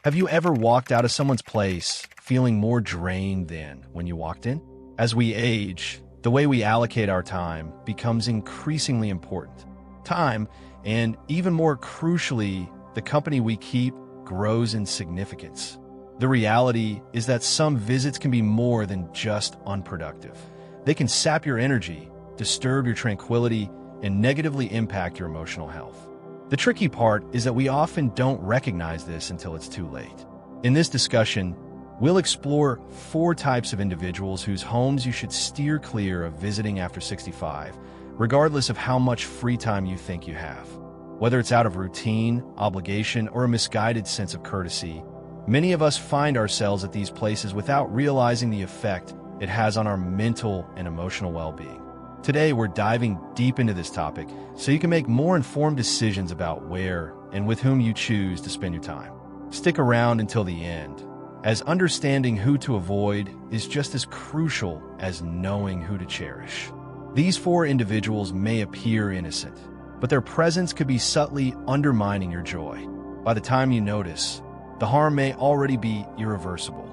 Have you ever walked out of someone's place feeling more drained than when you walked in? As we age, the way we allocate our time becomes increasingly important. Time, and even more crucially, the company we keep, grows in significance. The reality is that some visits can be more than just unproductive. They can sap your energy, disturb your tranquility, and negatively impact your emotional health. The tricky part is that we often don't recognize this until it's too late. In this discussion, we'll explore 4 types of individuals whose homes you should steer clear of visiting after 65, regardless of how much free time you think you have. Whether it's out of routine, obligation, or a misguided sense of courtesy, many of us find ourselves at these places without realizing the effect it has on our mental and emotional well-being. Today, we're diving deep into this topic so you can make more informed decisions about where and with whom you choose to spend your time. Stick around until the end, as understanding who to avoid is just as crucial as knowing who to cherish. These 4 individuals may appear innocent, but their presence could be subtly undermining your joy. By the time you notice, the harm may already be irreversible.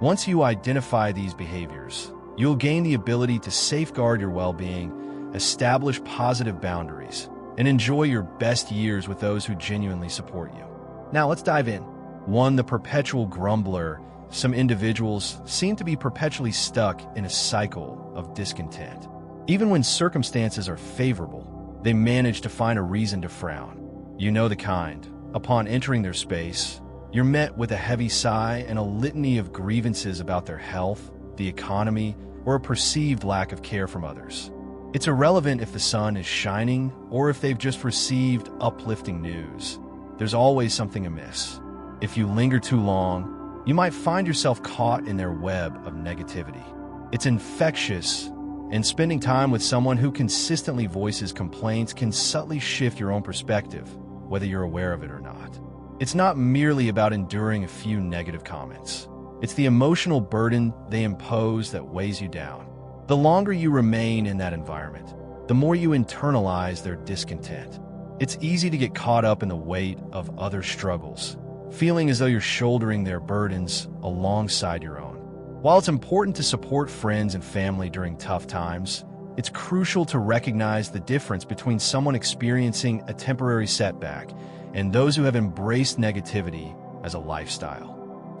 Once you identify these behaviors, you'll gain the ability to safeguard your well-being, establish positive boundaries, and enjoy your best years with those who genuinely support you. Now let's dive in. 1. The perpetual grumbler. Some individuals seem to be perpetually stuck in a cycle of discontent. Even when circumstances are favorable, they manage to find a reason to frown. You know the kind. Upon entering their space, you're met with a heavy sigh and a litany of grievances about their health, the economy, or a perceived lack of care from others. It's irrelevant if the sun is shining or if they've just received uplifting news. There's always something amiss. If you linger too long, you might find yourself caught in their web of negativity. It's infectious, and spending time with someone who consistently voices complaints can subtly shift your own perspective, whether you're aware of it or not. It's not merely about enduring a few negative comments. It's the emotional burden they impose that weighs you down. The longer you remain in that environment, the more you internalize their discontent. It's easy to get caught up in the weight of other struggles, feeling as though you're shouldering their burdens alongside your own. While it's important to support friends and family during tough times, it's crucial to recognize the difference between someone experiencing a temporary setback and those who have embraced negativity as a lifestyle.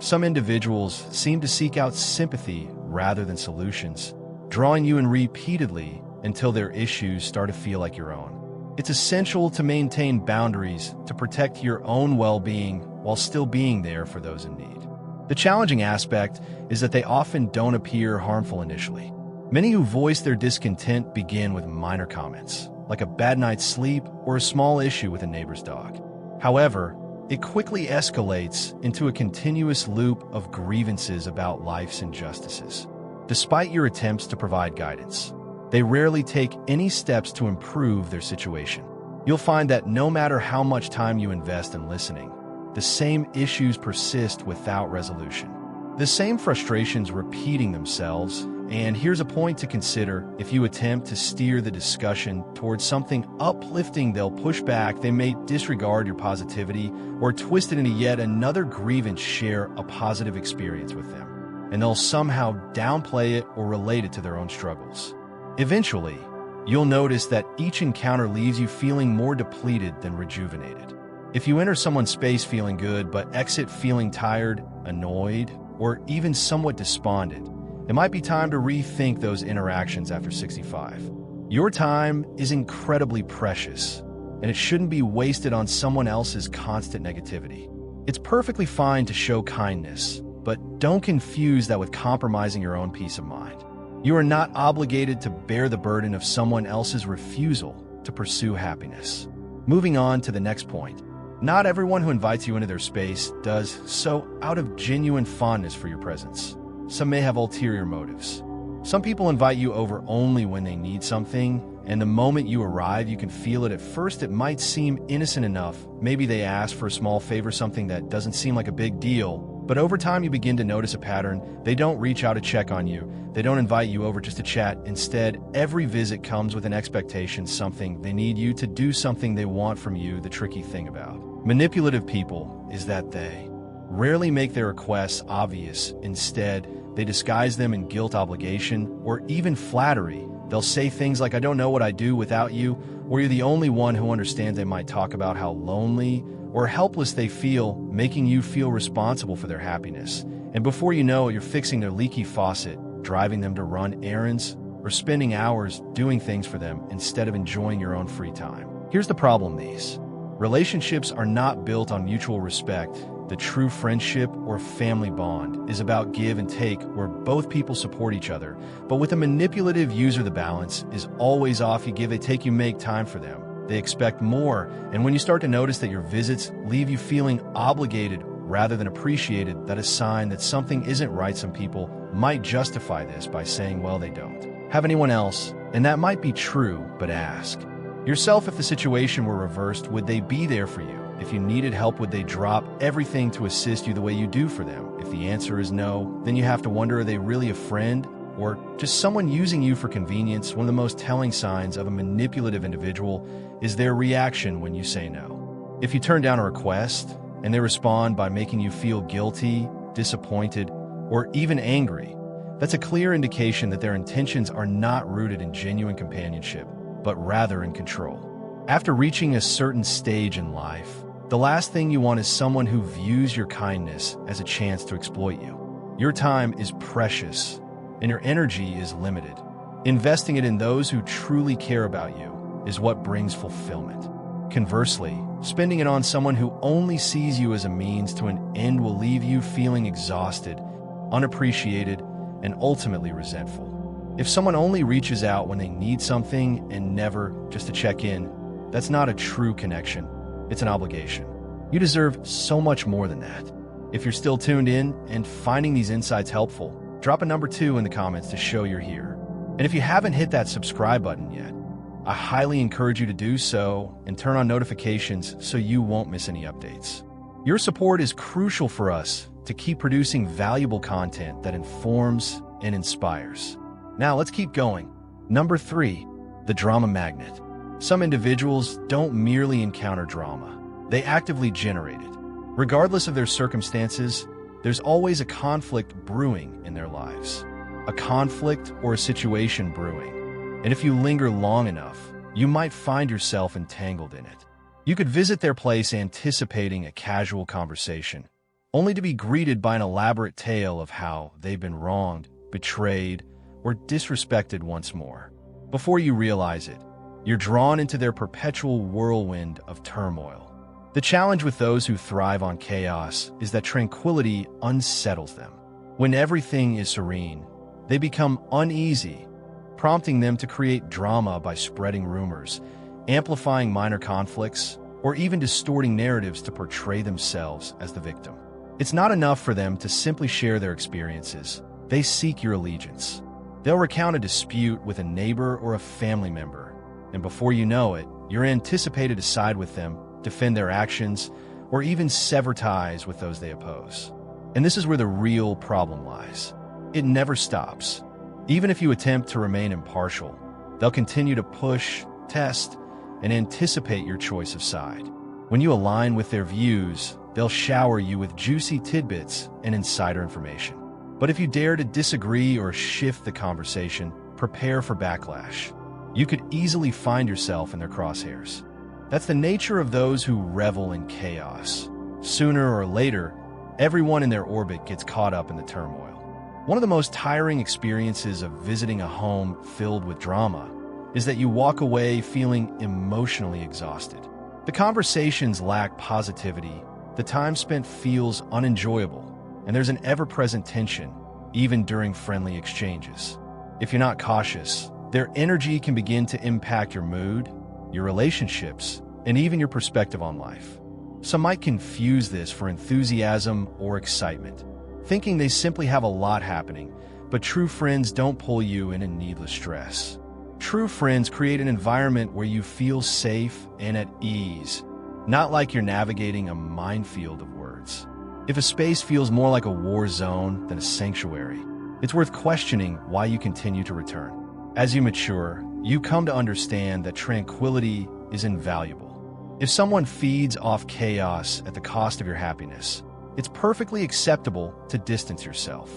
Some individuals seem to seek out sympathy rather than solutions, drawing you in repeatedly until their issues start to feel like your own. It's essential to maintain boundaries to protect your own well-being while still being there for those in need. The challenging aspect is that they often don't appear harmful initially. Many who voice their discontent begin with minor comments, like a bad night's sleep or a small issue with a neighbor's dog. However, it quickly escalates into a continuous loop of grievances about life's injustices. Despite your attempts to provide guidance, they rarely take any steps to improve their situation. You'll find that no matter how much time you invest in listening, the same issues persist without resolution. The same frustrations repeating themselves, and here's a point to consider. If you attempt to steer the discussion towards something uplifting, they'll push back. They may disregard your positivity or twist it into yet another grievance. Share a positive experience with them, and they'll somehow downplay it or relate it to their own struggles. Eventually, you'll notice that each encounter leaves you feeling more depleted than rejuvenated. If you enter someone's space feeling good but exit feeling tired, annoyed, or even somewhat despondent, it might be time to rethink those interactions after 65. Your time is incredibly precious, and it shouldn't be wasted on someone else's constant negativity. It's perfectly fine to show kindness, but don't confuse that with compromising your own peace of mind. You are not obligated to bear the burden of someone else's refusal to pursue happiness. Moving on to the next point. Not everyone who invites you into their space does so out of genuine fondness for your presence. Some may have ulterior motives. Some people invite you over only when they need something, and the moment you arrive, you can feel it. At first, it might seem innocent enough. Maybe they ask for a small favor, something that doesn't seem like a big deal. But over time, you begin to notice a pattern. They don't reach out to check on you. They don't invite you over just to chat. Instead, every visit comes with an expectation, something they need you to do, something they want from you. The tricky thing about manipulative people is that they rarely make their requests obvious. Instead, they disguise them in guilt, obligation, or even flattery. They'll say things like, "I don't know what I'd do without you," or "You're the only one who understands." They might talk about how lonely or helpless they feel, making you feel responsible for their happiness. And before you know it, you're fixing their leaky faucet, driving them to run errands, or spending hours doing things for them instead of enjoying your own free time. Here's the problem: these relationships are not built on mutual respect. The true friendship or family bond is about give and take, where both people support each other. But with a manipulative user, the balance is always off. You give, they take, you make time for them. They expect more, and when you start to notice that your visits leave you feeling obligated rather than appreciated, that is a sign that something isn't right. Some people might justify this by saying, well, they don't have anyone else, and that might be true, but ask yourself, if the situation were reversed, would they be there for you? If you needed help, would they drop everything to assist you the way you do for them? If the answer is no, then you have to wonder, are they really a friend or just someone using you for convenience? One of the most telling signs of a manipulative individual is their reaction when you say no. If you turn down a request and they respond by making you feel guilty, disappointed, or even angry, that's a clear indication that their intentions are not rooted in genuine companionship, but rather in control. After reaching a certain stage in life, the last thing you want is someone who views your kindness as a chance to exploit you. Your time is precious, and your energy is limited. Investing it in those who truly care about you is what brings fulfillment. Conversely, spending it on someone who only sees you as a means to an end will leave you feeling exhausted, unappreciated, and ultimately resentful. If someone only reaches out when they need something and never just to check in, that's not a true connection. It's an obligation. You deserve so much more than that. If you're still tuned in and finding these insights helpful, drop a number 2 in the comments to show you're here. And if you haven't hit that subscribe button yet, I highly encourage you to do so and turn on notifications so you won't miss any updates. Your support is crucial for us to keep producing valuable content that informs and inspires. Now let's keep going. Number 3, the drama magnet. Some individuals don't merely encounter drama, they actively generate it. Regardless of their circumstances, there's always a conflict brewing in their lives. A conflict or a situation brewing. And if you linger long enough, you might find yourself entangled in it. You could visit their place anticipating a casual conversation, only to be greeted by an elaborate tale of how they've been wronged, betrayed, or disrespected once more. Before you realize it, you're drawn into their perpetual whirlwind of turmoil. The challenge with those who thrive on chaos is that tranquility unsettles them. When everything is serene, they become uneasy, prompting them to create drama by spreading rumors, amplifying minor conflicts, or even distorting narratives to portray themselves as the victim. It's not enough for them to simply share their experiences. They seek your allegiance. They'll recount a dispute with a neighbor or a family member, and before you know it, you're anticipated to side with them, defend their actions, or even sever ties with those they oppose. And this is where the real problem lies. It never stops. Even if you attempt to remain impartial, they'll continue to push, test, and anticipate your choice of side. When you align with their views, they'll shower you with juicy tidbits and insider information. But if you dare to disagree or shift the conversation, prepare for backlash. You could easily find yourself in their crosshairs. That's the nature of those who revel in chaos. Sooner or later, everyone in their orbit gets caught up in the turmoil. One of the most tiring experiences of visiting a home filled with drama is that you walk away feeling emotionally exhausted. The conversations lack positivity, the time spent feels unenjoyable, and there's an ever-present tension, even during friendly exchanges. If you're not cautious, their energy can begin to impact your mood, your relationships, and even your perspective on life. Some might confuse this for enthusiasm or excitement, thinking they simply have a lot happening, but true friends don't pull you in a needless stress. True friends create an environment where you feel safe and at ease, not like you're navigating a minefield of words. If a space feels more like a war zone than a sanctuary, it's worth questioning why you continue to return. As you mature, you come to understand that tranquility is invaluable. If someone feeds off chaos at the cost of your happiness, it's perfectly acceptable to distance yourself.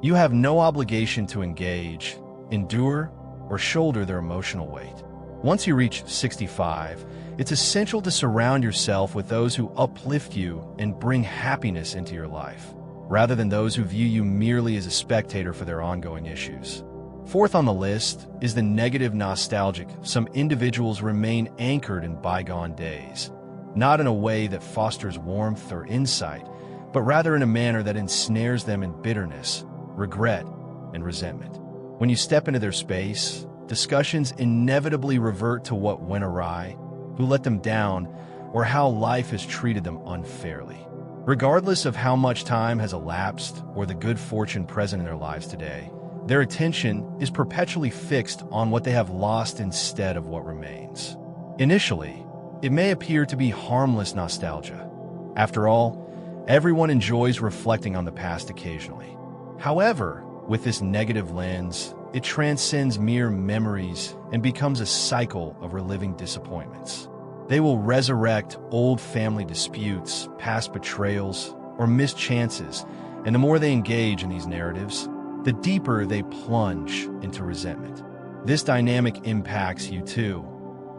You have no obligation to engage, endure, or shoulder their emotional weight. Once you reach 65, it's essential to surround yourself with those who uplift you and bring happiness into your life, rather than those who view you merely as a spectator for their ongoing issues. Fourth on the list is the negative nostalgic. Some individuals remain anchored in bygone days, not in a way that fosters warmth or insight, but rather in a manner that ensnares them in bitterness, regret, and resentment. When you step into their space, discussions inevitably revert to what went awry, who let them down, or how life has treated them unfairly. Regardless of how much time has elapsed or the good fortune present in their lives today, their attention is perpetually fixed on what they have lost instead of what remains. Initially, it may appear to be harmless nostalgia. After all, everyone enjoys reflecting on the past occasionally. However, with this negative lens, it transcends mere memories and becomes a cycle of reliving disappointments. They will resurrect old family disputes, past betrayals, or missed chances, and the more they engage in these narratives, the deeper they plunge into resentment. This dynamic impacts you too,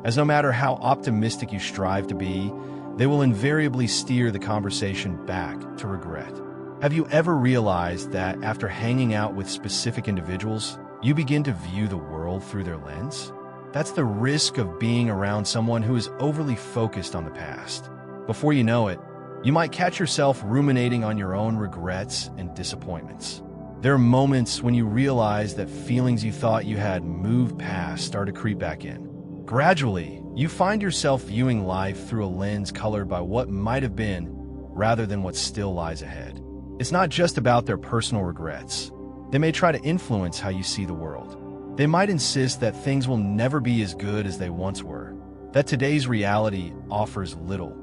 as no matter how optimistic you strive to be, they will invariably steer the conversation back to regret. Have you ever realized that after hanging out with specific individuals, you begin to view the world through their lens? That's the risk of being around someone who is overly focused on the past. Before you know it, you might catch yourself ruminating on your own regrets and disappointments. There are moments when you realize that feelings you thought you had moved past start to creep back in. Gradually, you find yourself viewing life through a lens colored by what might have been rather than what still lies ahead. It's not just about their personal regrets. They may try to influence how you see the world. They might insist that things will never be as good as they once were, that today's reality offers little,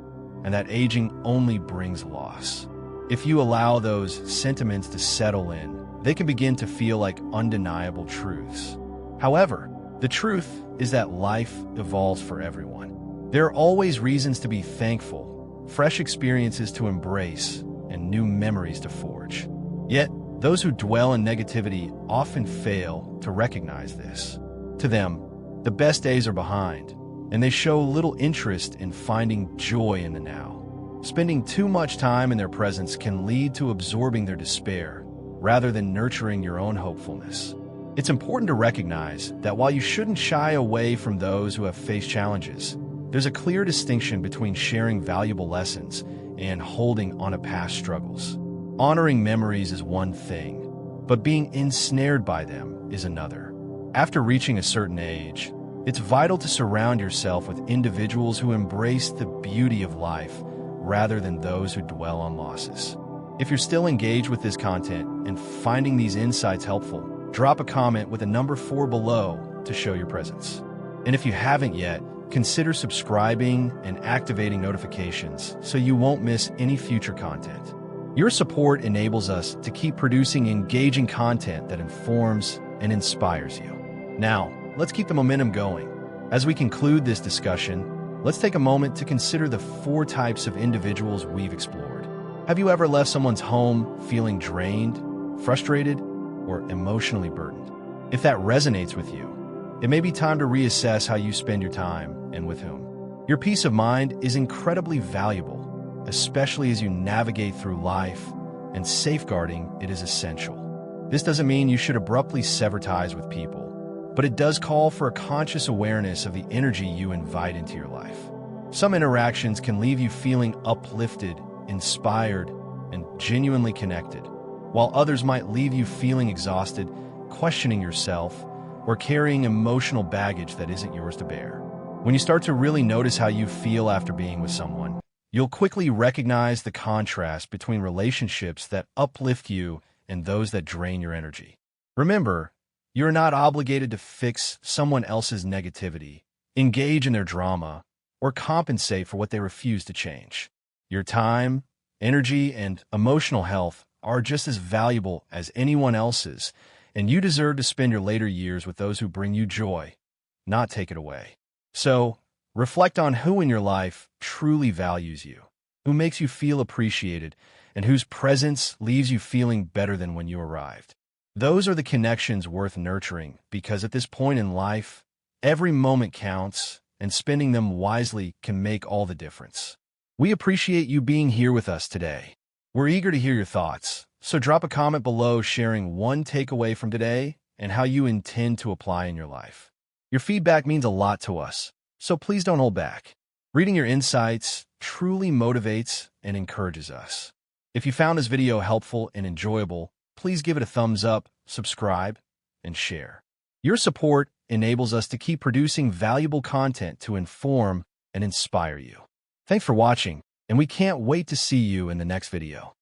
and that aging only brings loss. If you allow those sentiments to settle in, they can begin to feel like undeniable truths. However, the truth is that life evolves for everyone. There are always reasons to be thankful, fresh experiences to embrace, and new memories to forge. Yet, those who dwell in negativity often fail to recognize this. To them, the best days are behind, and they show little interest in finding joy in the now. Spending too much time in their presence can lead to absorbing their despair, rather than nurturing your own hopefulness. It's important to recognize that while you shouldn't shy away from those who have faced challenges, there's a clear distinction between sharing valuable lessons and holding on to past struggles. Honoring memories is one thing, but being ensnared by them is another. After reaching a certain age, it's vital to surround yourself with individuals who embrace the beauty of life rather than those who dwell on losses. If you're still engaged with this content and finding these insights helpful, drop a comment with a number 4 below to show your presence. And if you haven't yet, consider subscribing and activating notifications so you won't miss any future content. Your support enables us to keep producing engaging content that informs and inspires you. Now, let's keep the momentum going. As we conclude this discussion, let's take a moment to consider the 4 types of individuals we've explored. Have you ever left someone's home feeling drained, frustrated, or emotionally burdened? If that resonates with you, it may be time to reassess how you spend your time and with whom. Your peace of mind is incredibly valuable, especially as you navigate through life, and safeguarding it is essential. This doesn't mean you should abruptly sever ties with people, but it does call for a conscious awareness of the energy you invite into your life. Some interactions can leave you feeling uplifted, inspired, and genuinely connected, while others might leave you feeling exhausted, questioning yourself, or carrying emotional baggage that isn't yours to bear. When you start to really notice how you feel after being with someone, you'll quickly recognize the contrast between relationships that uplift you and those that drain your energy. Remember, you're not obligated to fix someone else's negativity, engage in their drama, or compensate for what they refuse to change. Your time, energy, and emotional health are just as valuable as anyone else's, and you deserve to spend your later years with those who bring you joy, not take it away. So, reflect on who in your life truly values you, who makes you feel appreciated, and whose presence leaves you feeling better than when you arrived. Those are the connections worth nurturing because at this point in life, every moment counts, and spending them wisely can make all the difference. We appreciate you being here with us today. We're eager to hear your thoughts, so drop a comment below sharing one takeaway from today and how you intend to apply in your life. Your feedback means a lot to us, so please don't hold back. Reading your insights truly motivates and encourages us. If you found this video helpful and enjoyable, please give it a thumbs up, subscribe, and share. Your support enables us to keep producing valuable content to inform and inspire you. Thanks for watching, and we can't wait to see you in the next video.